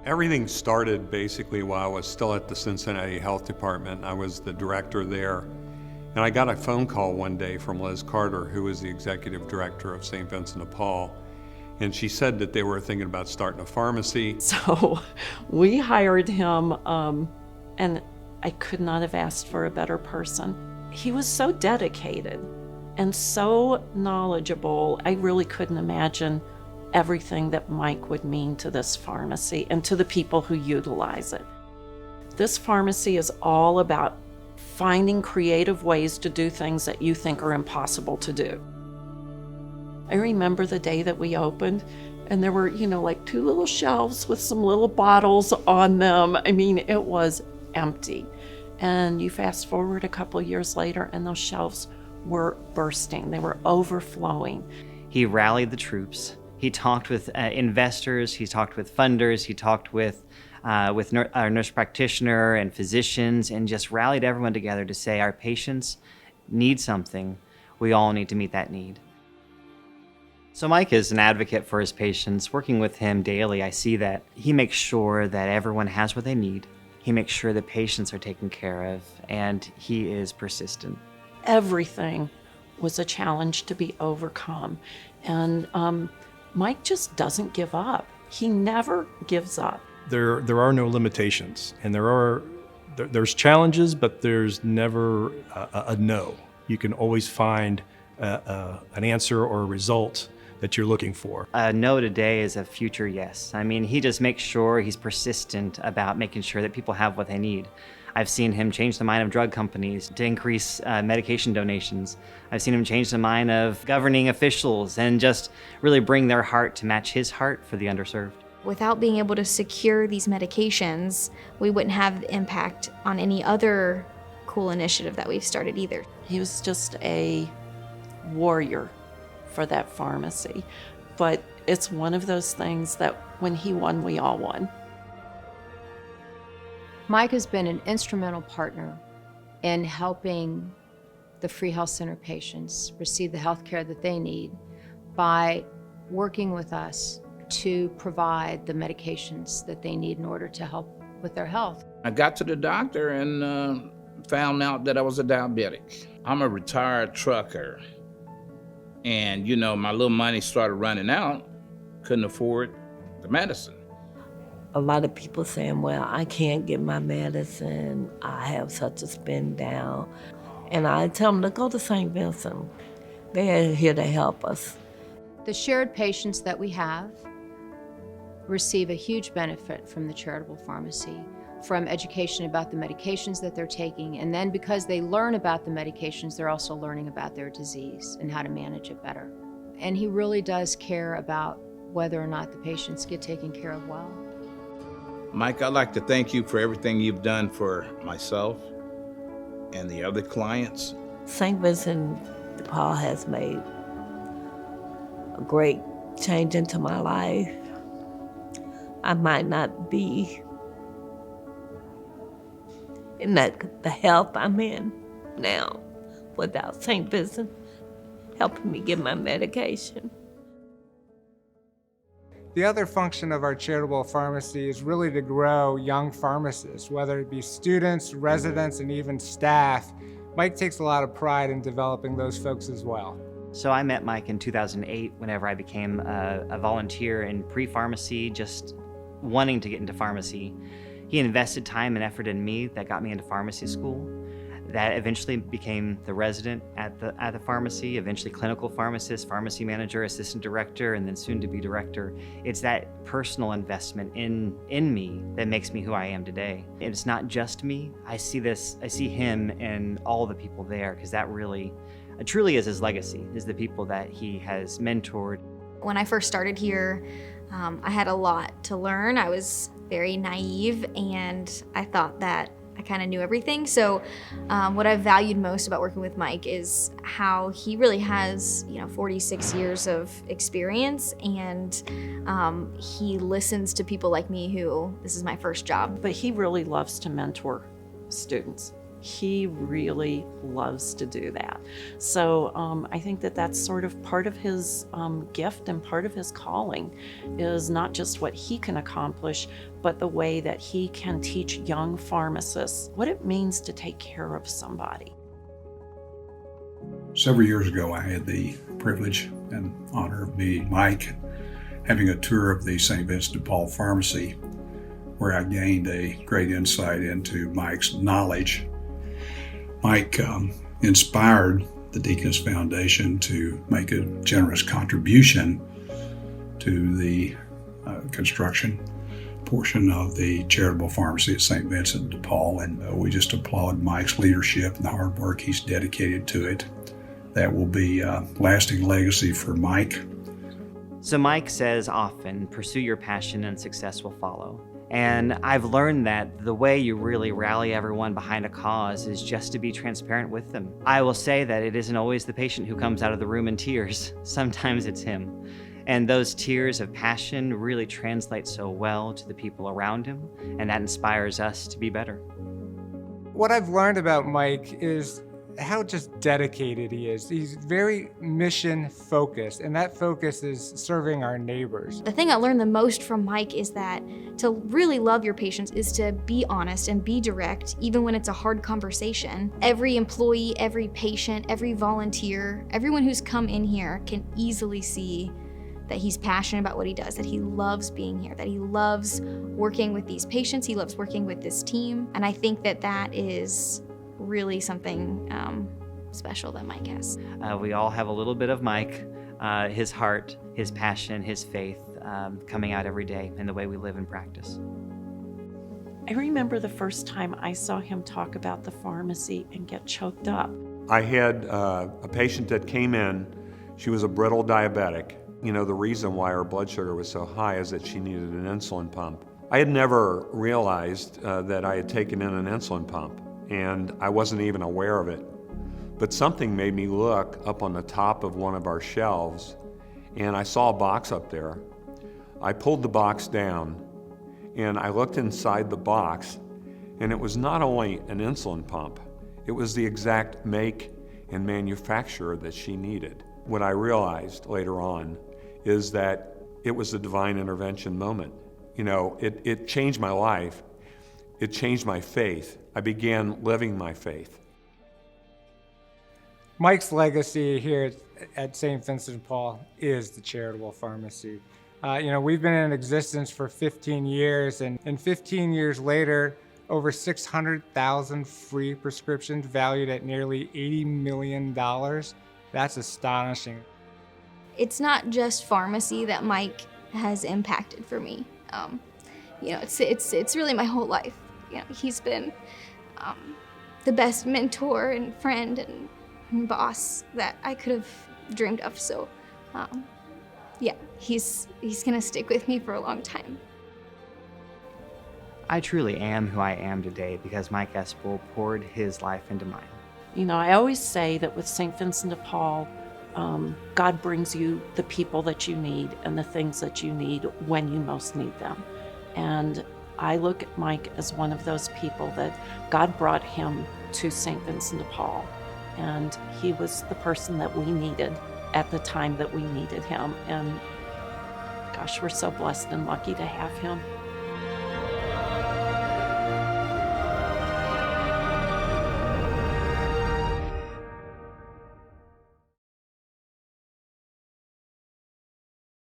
Everything started basically while I was still at the Cincinnati Health Department. I was the director there. And I got a phone call one day from Liz Carter, who was the executive director of St. Vincent de Paul. And she said that they were thinking about starting a pharmacy. So we hired him, and I could not have asked for a better person. He was so dedicated and so knowledgeable. I really couldn't imagine everything that Mike would mean to this pharmacy and to the people who utilize it. This pharmacy is all about finding creative ways to do things that you think are impossible to do. I remember the day that we opened, and there were, like 2 little shelves with some little bottles on them. I mean, it was empty. And you fast forward a couple years later, and those shelves were bursting. They were overflowing. He rallied the troops. He talked with investors, he talked with funders, he talked with our nurse practitioner and physicians, and just rallied everyone together to say our patients need something. We all need to meet that need. So Mike is an advocate for his patients. Working with him daily, I see that he makes sure that everyone has what they need. He makes sure the patients are taken care of, and he is persistent. Everything was a challenge to be overcome. And Mike just doesn't give up. He never gives up. There are no limitations, and there's challenges, but there's never a no. You can always find an answer or a result that you're looking for. A no today is a future yes. I mean, he just makes sure he's persistent about making sure that people have what they need. I've seen him change the mind of drug companies to increase medication donations. I've seen him change the mind of governing officials and just really bring their heart to match his heart for the underserved. Without being able to secure these medications, we wouldn't have the impact on any other cool initiative that we've started either. He was just a warrior for that pharmacy. But it's one of those things that when he won, we all won. Mike has been an instrumental partner in helping the Free Health Center patients receive the health care that they need by working with us to provide the medications that they need in order to help with their health. I got to the doctor and found out that I was a diabetic. I'm a retired trucker, and my little money started running out, couldn't afford the medicine. A lot of people saying, well, I can't get my medicine, I have such a spin down. And I tell them to go to St. Vincent. They're here to help us. The shared patients that we have receive a huge benefit from the Charitable Pharmacy, from education about the medications that they're taking, and then because they learn about the medications, they're also learning about their disease and how to manage it better. And he really does care about whether or not the patients get taken care of well. Mike, I'd like to thank you for everything you've done for myself and the other clients. St. Vincent de Paul has made a great change into my life. I might not be in the health I'm in now without St. Vincent helping me get my medication. The other function of our charitable pharmacy is really to grow young pharmacists, whether it be students, residents, and even staff. Mike takes a lot of pride in developing those folks as well. So I met Mike in 2008 whenever I became a volunteer in pre-pharmacy, just wanting to get into pharmacy. He invested time and effort in me that got me into pharmacy school. That eventually became the resident at the pharmacy, eventually clinical pharmacist, pharmacy manager, assistant director, and then soon to be director. It's that personal investment in me that makes me who I am today. It's not just me. I see him and all the people there, because that really, truly is his legacy, is the people that he has mentored. When I first started here, I had a lot to learn. I was very naive, and I thought that I kind of knew everything. So what I've valued most about working with Mike is how he really has 46 years of experience, and he listens to people like me who, this is my first job. But he really loves to mentor students. He really loves to do that. So I think that that's sort of part of his gift and part of his calling is not just what he can accomplish, but the way that he can teach young pharmacists what it means to take care of somebody. Several years ago, I had the privilege and honor of meeting Mike, having a tour of the St. Vincent de Paul Pharmacy, where I gained a great insight into Mike's knowledge. Mike inspired the Deaconess Foundation to make a generous contribution to the construction portion of the Charitable Pharmacy at St. Vincent de Paul, and we just applaud Mike's leadership and the hard work he's dedicated to it. That will be a lasting legacy for Mike. So Mike says often, pursue your passion and success will follow. And I've learned that the way you really rally everyone behind a cause is just to be transparent with them. I will say that it isn't always the patient who comes out of the room in tears. Sometimes it's him. And those tears of passion really translate so well to the people around him, and that inspires us to be better. What I've learned about Mike is how just dedicated he is. He's very mission focused, and that focus is serving our neighbors. The thing I learned the most from Mike is that to really love your patients is to be honest and be direct, even when it's a hard conversation. Every employee, every patient, every volunteer, everyone who's come in here can easily see that he's passionate about what he does, that he loves being here, that he loves working with these patients, he loves working with this team. And I think that that is really something special that Mike has. We all have a little bit of Mike, his heart, his passion, his faith coming out every day in the way we live and practice. I remember the first time I saw him talk about the pharmacy and get choked up. I had a patient that came in. She was a brittle diabetic. You know, the reason why her blood sugar was so high is that she needed an insulin pump. I had never realized that I had taken in an insulin pump, and I wasn't even aware of it. But something made me look up on the top of one of our shelves, and I saw a box up there. I pulled the box down, and I looked inside the box, and it was not only an insulin pump, it was the exact make and manufacturer that she needed. What I realized later on is that it was a divine intervention moment. You know, it changed my life. It changed my faith. I began living my faith. Mike's legacy here at St. Vincent de Paul is the Charitable Pharmacy. We've been in existence for 15 years, and 15 years later, over 600,000 free prescriptions valued at nearly $80 million. That's astonishing. It's not just pharmacy that Mike has impacted for me. It's really my whole life. He's been the best mentor and friend and boss that I could have dreamed of. So, he's gonna stick with me for a long time. I truly am who I am today because Mike Espel poured his life into mine. You know, I always say that with St. Vincent de Paul, God brings you the people that you need and the things that you need when you most need them. And I look at Mike as one of those people that God brought him to St. Vincent de Paul. And he was the person that we needed at the time that we needed him. And gosh, we're so blessed and lucky to have him.